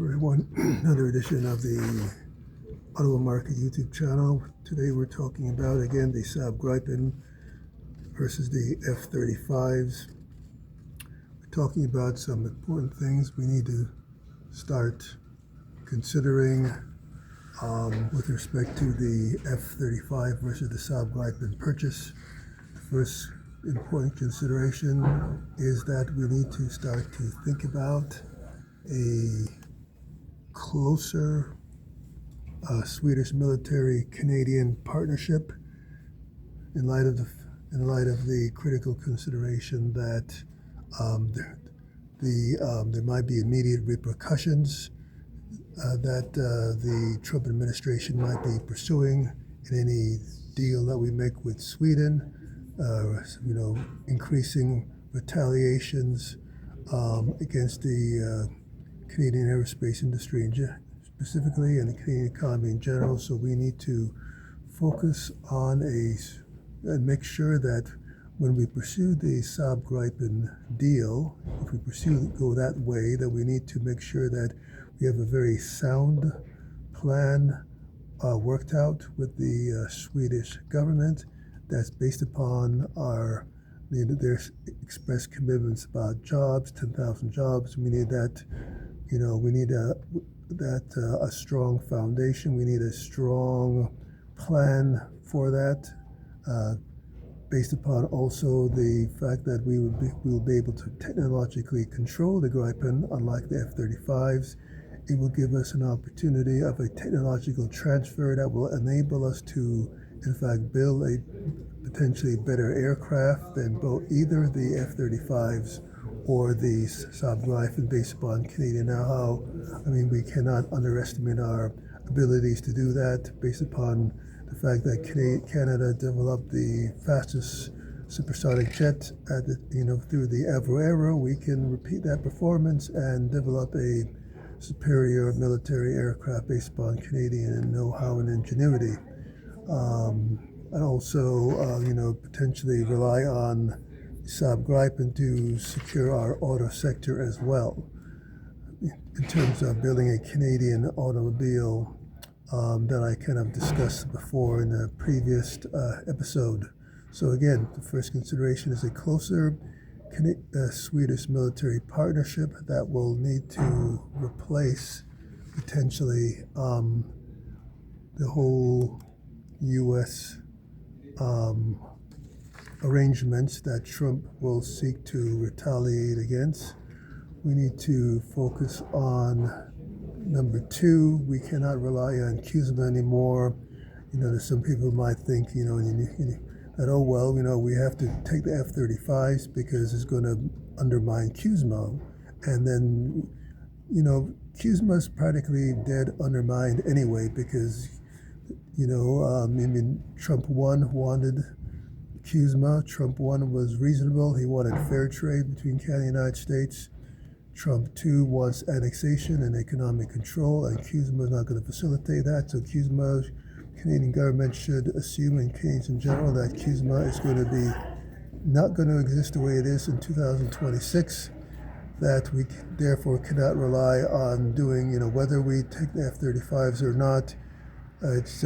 Everyone, another edition of the Auto Market YouTube channel. Today we're talking about, again, the Saab-Gripen versus the F-35s. We're talking about some important things we need to start considering with respect to the F-35 versus the Saab-Gripen purchase. The first important consideration is that we need to start to think about a closer Swedish military-Canadian partnership in light of the critical consideration that there might be immediate repercussions that the Trump administration might be pursuing in any deal that we make with Sweden. Increasing retaliations against the Canadian aerospace industry specifically, and the Canadian economy in general. So we need to focus on and make sure that when we pursue the Saab-Gripen deal, if we go that way, that we need to make sure that we have a very sound plan worked out with the Swedish government that's based upon their expressed commitments about jobs, 10,000 jobs. We need that. We need a strong foundation. We need a strong plan for that, based upon also the fact that we will be able to technologically control the Gripen, unlike the F-35s. It will give us an opportunity of a technological transfer that will enable us to, in fact, build a potentially better aircraft than either the F-35s or the Saab-Gripen based upon Canadian know-how. We cannot underestimate our abilities to do that based upon the fact that Canada developed the fastest supersonic jet through the Avro era. We can repeat that performance and develop a superior military aircraft based upon Canadian know-how and ingenuity. And also, potentially rely on Saab-Gripen to secure our auto sector as well, in terms of building a Canadian automobile that I kind of discussed before in a previous episode. So again, the first consideration is a closer Swedish military partnership that will need to replace potentially the whole U.S. Arrangements that Trump will seek to retaliate against. We need to focus on number two. We cannot rely on CUSMA anymore. There's some people might think, that, we have to take the F-35s because it's going to undermine CUSMA. And then, CUSMA is practically dead, undermined anyway, because, Trump 1 wanted CUSMA. Trump 1 was reasonable. He wanted fair trade between Canada and the United States. Trump 2 wants annexation and economic control, and CUSMA is not going to facilitate that. So CUSMA, Canadian government should assume, and Canadians in general, that CUSMA is going to be not going to exist the way it is in 2026, that we therefore cannot rely on doing, whether we take the F-35s or not. It's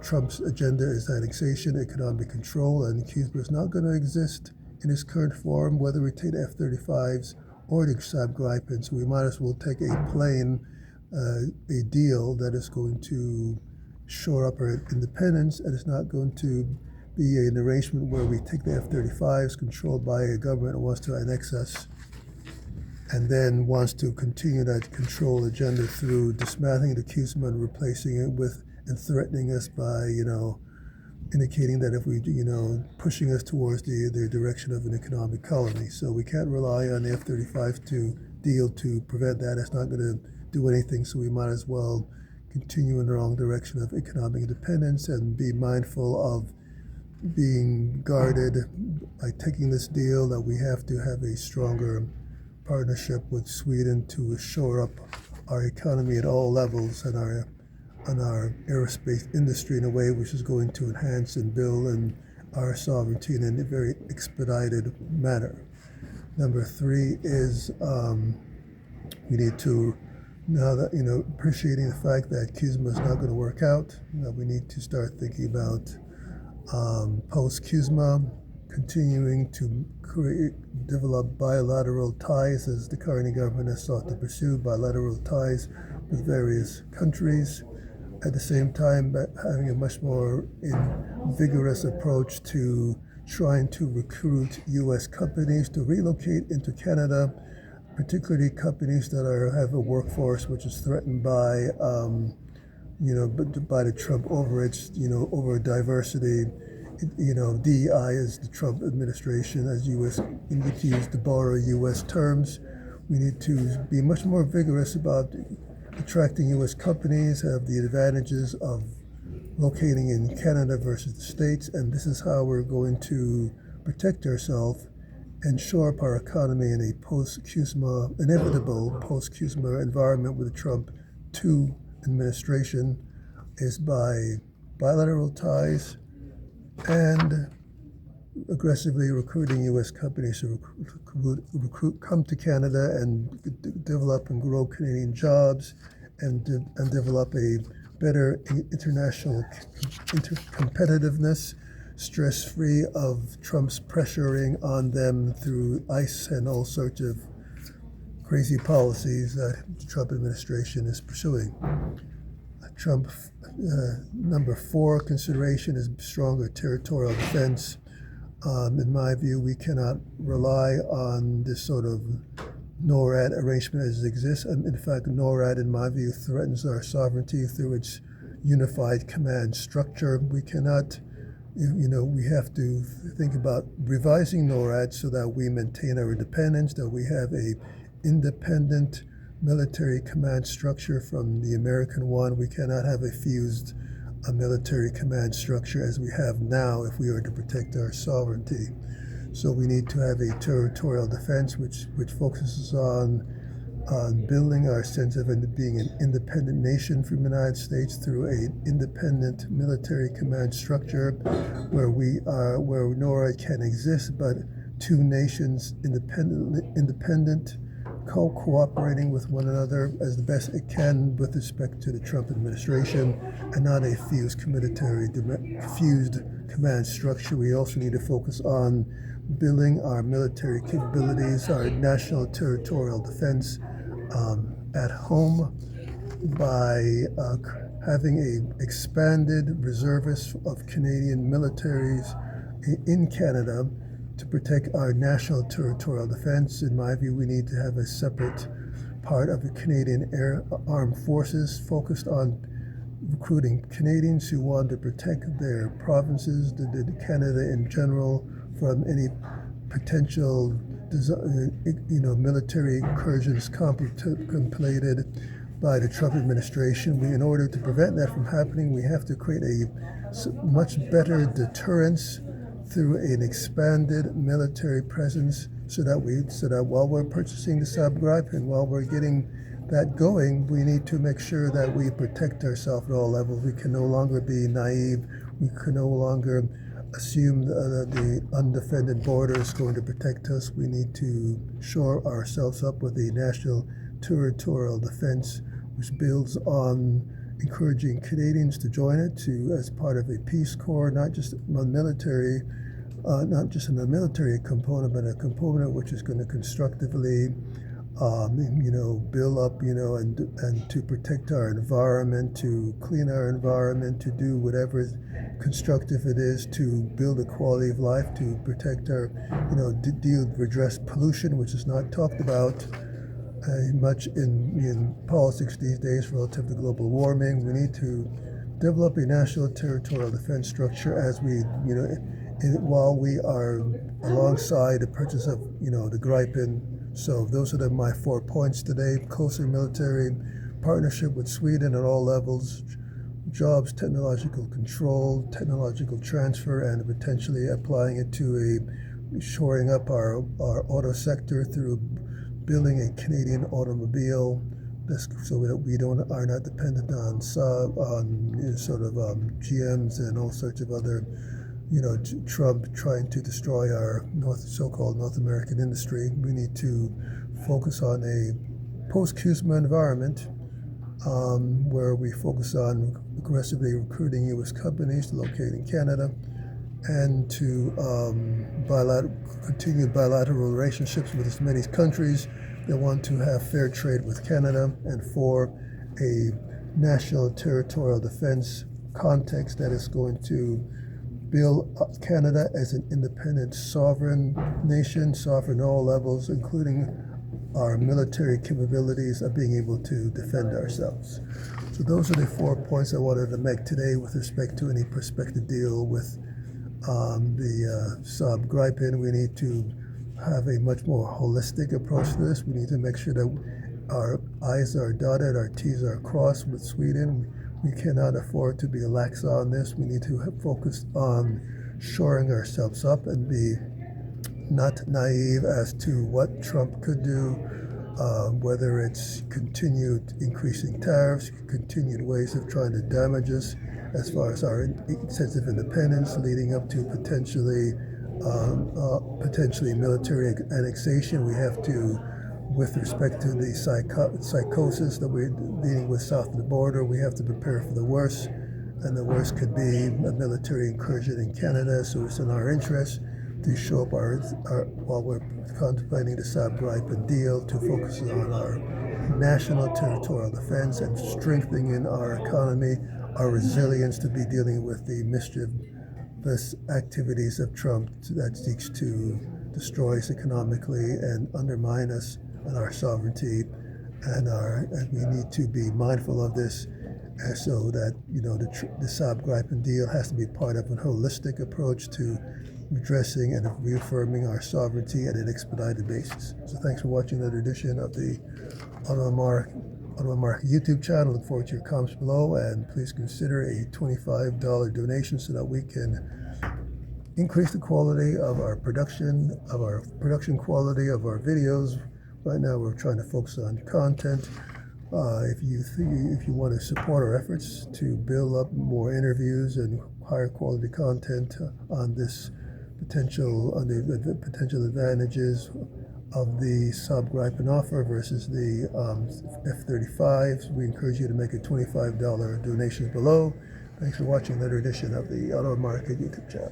Trump's agenda is annexation, economic control, and CUSMA is not going to exist in its current form, whether we take the F-35s or the Saab-Gripen. So we might as well take a deal that is going to shore up our independence, and it's not going to be an arrangement where we take the F-35s controlled by a government that wants to annex us and then wants to continue that control agenda through dismantling the CUSMA and replacing it with and threatening us by, indicating that if we, pushing us towards the direction of an economic colony. So we can't rely on the F-35 to prevent that. It's not going to do anything. So we might as well continue in the wrong direction of economic independence and be mindful of being guarded by taking this deal, that we have to have a stronger partnership with Sweden to shore up our economy at all levels and our aerospace industry in a way which is going to enhance and build our sovereignty in a very expedited manner. Number three is we need to Now that, appreciating the fact that CUSMA is not going to work out, we need to start thinking about post-CUSMA, continuing to develop bilateral ties as the current government has sought to pursue bilateral ties with various countries. At the same time, having a much more vigorous approach to trying to recruit U.S. companies to relocate into Canada, particularly companies that have a workforce which is threatened by, by the Trump overreach, over diversity. DEI is the Trump administration, as U.S. We need to use to borrow U.S. terms. We need to be much more vigorous about attracting U.S. companies, have the advantages of locating in Canada versus the States, and this is how we're going to protect ourselves and shore up our economy in a post-CUSMA, inevitable post-CUSMA environment with the Trump 2 administration, is by bilateral ties and aggressively recruiting U.S. companies to come to Canada and develop and grow Canadian jobs and develop a better international competitiveness, stress-free of Trump's pressuring on them through ICE and all sorts of crazy policies that the Trump administration is pursuing. Trump number 4 consideration is stronger territorial defense. In my view, we cannot rely on this sort of NORAD arrangement as it exists. And in fact, NORAD, in my view, threatens our sovereignty through its unified command structure. We cannot, we have to think about revising NORAD so that we maintain our independence, that we have a independent military command structure from the American one. We cannot have a fused military command structure as we have now if we are to protect our sovereignty. So we need to have a territorial defense which focuses on building our sense of being an independent nation from the United States through an independent military command structure where NORAD can exist, but two nations independent cooperating with one another as the best it can with respect to the Trump administration, and not a fused command structure. We also need to focus on building our military capabilities, our national territorial defense at home by having an expanded reservist of Canadian militaries in Canada to protect our national territorial defense. In my view, we need to have a separate part of the Canadian Armed Forces focused on recruiting Canadians who want to protect their provinces, Canada in general, from any potential military incursions contemplated by the Trump administration. In order to prevent that from happening, we have to create a much better deterrence through an expanded military presence, so that while we're purchasing the Saab-Gripen, while we're getting that going, we need to make sure that we protect ourselves at all levels. We can no longer be naive. We can no longer assume the undefended border is going to protect us. We need to shore ourselves up with a national territorial defense, which builds on encouraging Canadians to join it as part of a Peace Corps, not just in a military component, but a component which is going to constructively, build up, and to protect our environment, to clean our environment, to do whatever constructive it is to build a quality of life, to protect our, redress pollution, which is not talked about much in politics these days relative to global warming. We need to develop a national territorial defense structure as while we are alongside the purchase of, the Gripen. So those are my 4 points today: closer military partnership with Sweden at all levels, jobs, technological control, technological transfer, and potentially applying it to shoring up our auto sector through building a Canadian automobile, so that we are not dependent on GMs and all sorts of other, Trump trying to destroy our so-called North American industry. We need to focus on a post-CUSMA environment where we focus on aggressively recruiting U.S. companies to locate in Canada and to continue bilateral relationships with as many countries that want to have fair trade with Canada, and for a national territorial defense context that is going to build Canada as an independent sovereign nation, sovereign at all levels, including our military capabilities of being able to defend ourselves. So those are the 4 points I wanted to make today with respect to any prospective deal with the Saab-Gripen. We need to have a much more holistic approach to this. We need to make sure that our I's are dotted, our T's are crossed with Sweden. We cannot afford to be lax on this. We need to focus on shoring ourselves up and be not naive as to what Trump could do, whether it's continued increasing tariffs, continued ways of trying to damage us as far as our sense of independence, leading up to potentially military annexation. We have to, with respect to the psychosis that we're dealing with south of the border, we have to prepare for the worst, and the worst could be a military incursion in Canada. So it's in our interest to show up while we're contemplating the Saab-Gripen deal, to focus on our national territorial defense and strengthening our economy, our resilience to be dealing with the mischievous activities of Trump that seeks to destroy us economically and undermine us and our sovereignty. And we need to be mindful of this, so that the Saab-Gripen deal has to be part of a holistic approach to addressing and reaffirming our sovereignty at an expedited basis. So thanks for watching another edition of the Automark YouTube channel. Look forward to your comments below, and please consider a $25 donation so that we can increase the quality of our production quality of our videos. Right now we're trying to focus on content. If you want to support our efforts to build up more interviews and higher quality content on the potential advantages of the Saab-Gripen offer versus the F-35s, we encourage you to make a $25 donation below. Thanks for watching another edition of the Auto Market YouTube channel.